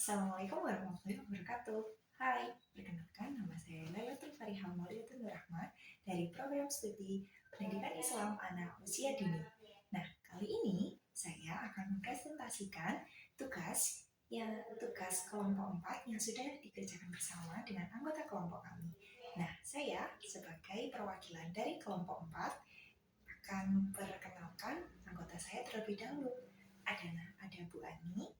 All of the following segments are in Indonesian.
Assalamualaikum warahmatullahi wabarakatuh. Hai, perkenalkan nama saya Lailatul Fariha Maulidatul Nurrahma dari program studi Pendidikan Islam Anak Usia Dini. Nah, kali ini saya akan mempresentasikan tugas kelompok 4 yang sudah dikerjakan bersama dengan anggota kelompok kami. Nah, saya sebagai perwakilan dari kelompok 4 akan memperkenalkan anggota saya terlebih dahulu. Ada Bu Ani,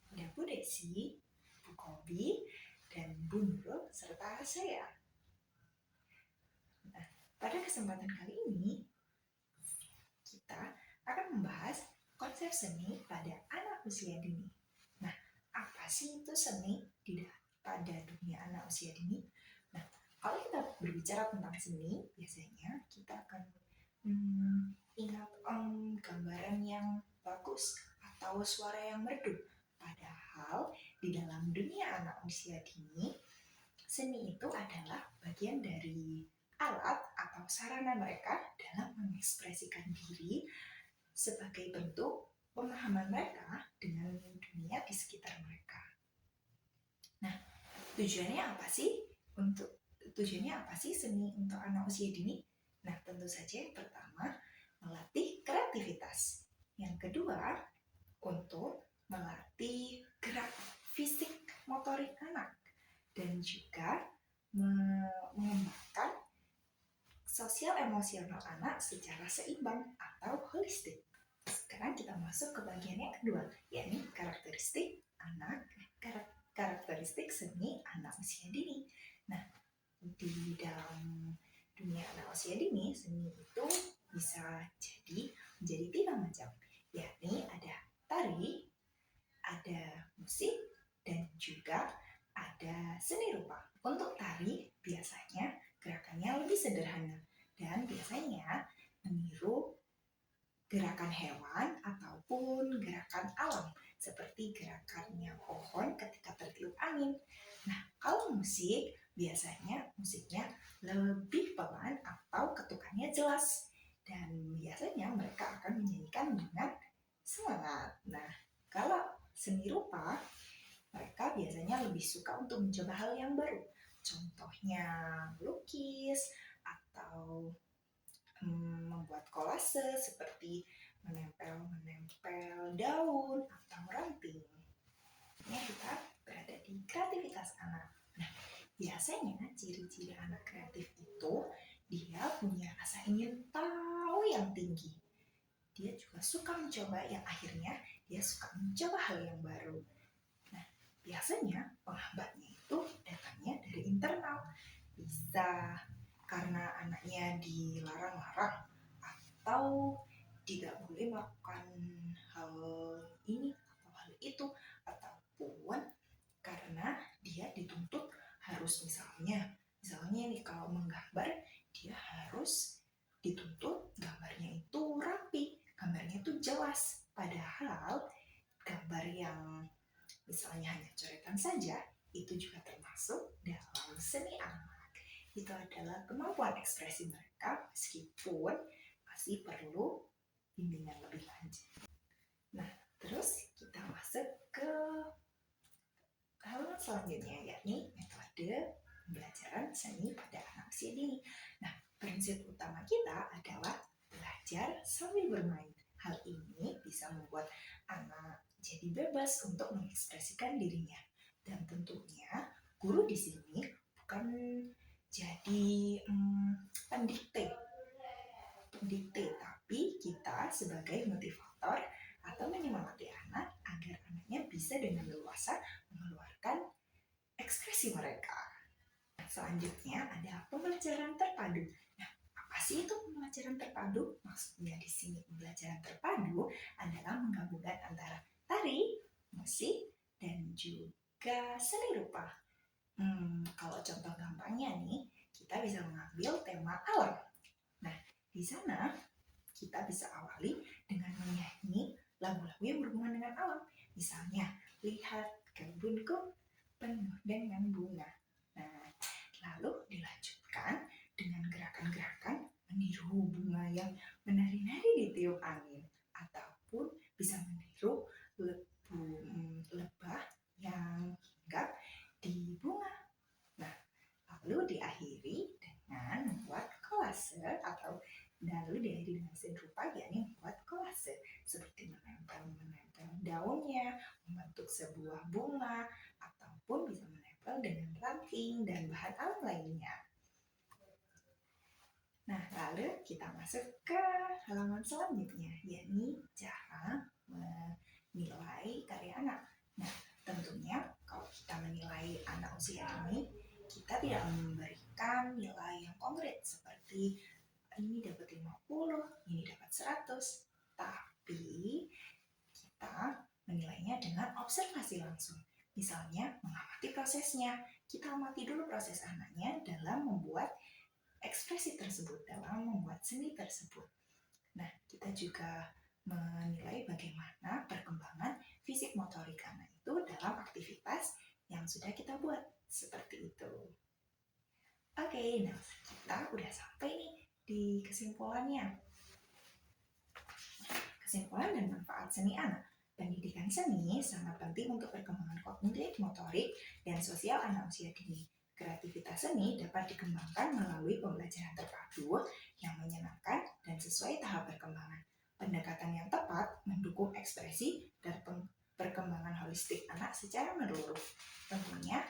ada Bu Desi, Bu Kobi, dan Bu Nurul, serta saya. Nah, pada kesempatan kali ini, kita akan membahas konsep seni pada anak usia dini. Nah, apa sih itu seni pada dunia anak usia dini? Nah, kalau kita berbicara tentang seni, biasanya kita akan ingat gambaran yang bagus atau suara yang merdu. Padahal di dalam dunia anak usia dini, seni itu adalah bagian dari alat atau sarana mereka dalam mengekspresikan diri sebagai bentuk pemahaman mereka dengan dunia di sekitar mereka. Nah, tujuannya apa sih seni untuk anak usia dini? Nah, tentu saja yang pertama, melatih kreativitas. Yang kedua, untuk melatih gerak fisik motorik anak. Dan juga mengembangkan sosial emosional anak secara seimbang atau holistik. Sekarang kita masuk ke bagian yang kedua, yakni karakteristik seni anak usia dini. Nah, di dalam dunia anak usia dini, seni itu bisa menjadi 3 macam, yakni ada tari, ada musik, dan juga ada seni rupa. Untuk tari, biasanya gerakannya lebih sederhana dan biasanya meniru gerakan hewan ataupun gerakan alam seperti gerakannya pohon ketika tertiup angin. Nah, kalau musik, biasanya musiknya lebih pelan atau ketukannya jelas dan biasanya mereka akan menyanyikan dengan semangat. Nah, kalau seni rupa, mereka biasanya lebih suka untuk mencoba hal yang baru. Contohnya melukis atau membuat kolase seperti menempel daun atau ranting. Ini kita berada di kreativitas anak. Nah, biasanya ciri-ciri anak kreatif itu dia punya rasa ingin tahu yang tinggi. Dia juga suka mencoba yang akhirnya dia suka mencoba hal yang baru. Nah, biasanya penghambatnya itu datangnya dari internal. Bisa karena anaknya dilarang-larang atau tidak boleh melakukan hal ini atau hal itu, ataupun karena dia dituntut harus misalnya nih kalau menggambar dia harus dituntut gambarnya itu rapi, gambarnya itu jelas, padahal gambar yang misalnya hanya coretan saja itu juga termasuk dalam seni anak. Itu adalah kemampuan ekspresi mereka meskipun masih perlu bimbingan lebih lanjut. Nah, terus kita masuk ke halaman selanjutnya, yakni metode pembelajaran seni pada anak usia dini. Nah, prinsip utama kita adalah belajar sambil bermain. Hal ini bisa membuat anak jadi bebas untuk mengekspresikan dirinya. Dan tentunya guru di sini bukan jadi pendikte, tapi kita sebagai motivator atau menyemangati anak agar anaknya bisa dengan leluasa mengeluarkan ekspresi mereka. Selanjutnya ada pembelajaran terpadu. Nah, apa sih itu pembelajaran terpadu? Maksudnya di sini pembelajaran terpadu adalah menggabungkan antara tari, musik, dan juga seni rupa. Kalau contoh gampangnya nih, kita bisa mengambil tema alam. Nah, di sana kita bisa awali dengan menyanyi lagu-lagu yang berhubungan dengan alam. Misalnya, lihat kebunku penuh dengan bunga. Nah, lalu dilanjutkan dengan gerakan-gerakan meniru bunga yang menari-nari di tiup angin, ataupun bisa meniru lebah yang atau lalu diakhiri dengan serupa, yakni membuat kolase seperti menempel daunnya, membentuk sebuah bunga, ataupun bisa menempel dengan ranting dan bahan alam lainnya. Nah, lalu kita masuk ke halaman selanjutnya, yakni cara menilai karya anak. Nah, tentunya kalau kita menilai anak usia ini, kita tidak memberikan nilai yang konkret seperti ini dapat 50, ini dapat 100. Tapi kita menilainya dengan observasi langsung. Misalnya mengamati prosesnya. Kita amati dulu proses anaknya dalam membuat ekspresi tersebut, dalam membuat seni tersebut. Nah, kita juga menilai bagaimana perkembangan fisik motorik anak itu dalam aktivitas yang sudah kita buat. Seperti itu. Oke, nah kita udah sampai nih di kesimpulannya. Kesimpulan dan manfaat seni anak. Pendidikan seni sangat penting untuk perkembangan kognitif, motorik, dan sosial anak usia dini. Kreativitas seni dapat dikembangkan melalui pembelajaran terpadu yang menyenangkan dan sesuai tahap perkembangan. Pendekatan yang tepat mendukung ekspresi dan perkembangan holistik anak secara menyeluruh. Tentunya,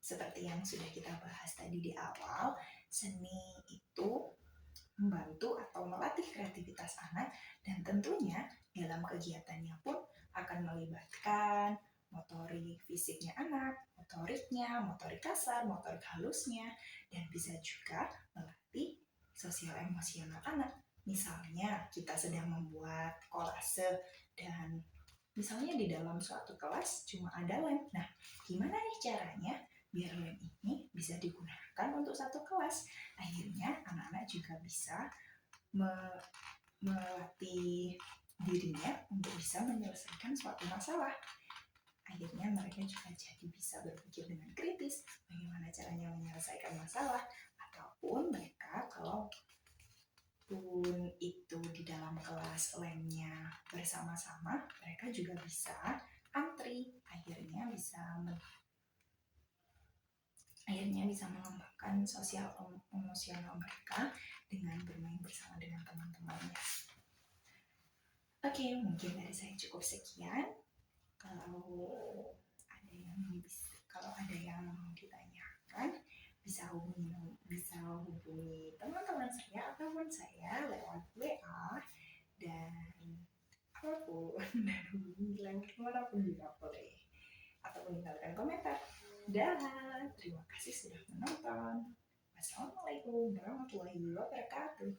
seperti yang sudah kita bahas tadi di awal, seni itu membantu atau melatih kreativitas anak, dan tentunya dalam kegiatannya pun akan melibatkan motorik fisiknya anak, motoriknya, motorik kasar, motorik halusnya, dan bisa juga melatih sosial emosional anak. Misalnya kita sedang membuat kolase dan misalnya di dalam suatu kelas cuma ada lem. Nah, gimana nih caranya biar lem ini bisa digunakan untuk satu kelas? Akhirnya anak-anak juga bisa melatih dirinya untuk bisa menyelesaikan suatu masalah. Akhirnya mereka juga jadi bisa berpikir dengan kritis bagaimana caranya menyelesaikan masalah, ataupun mereka kalau pun itu di dalam kelas lemnya bersama-sama, mereka juga bisa antri, akhirnya bisa mengembangkan sosial emosional mereka dengan bermain bersama dengan teman-temannya. Oke, mungkin dari saya cukup sekian. Kalau ada yang mau ditanyakan, bisa hubungi teman-teman saya ataupun saya lewat WA dan apapun, dan hubungi lewat manapun juga boleh, atau meninggalkan komentar. Dan terima kasih sudah menonton. Wassalamualaikum warahmatullahi wabarakatuh.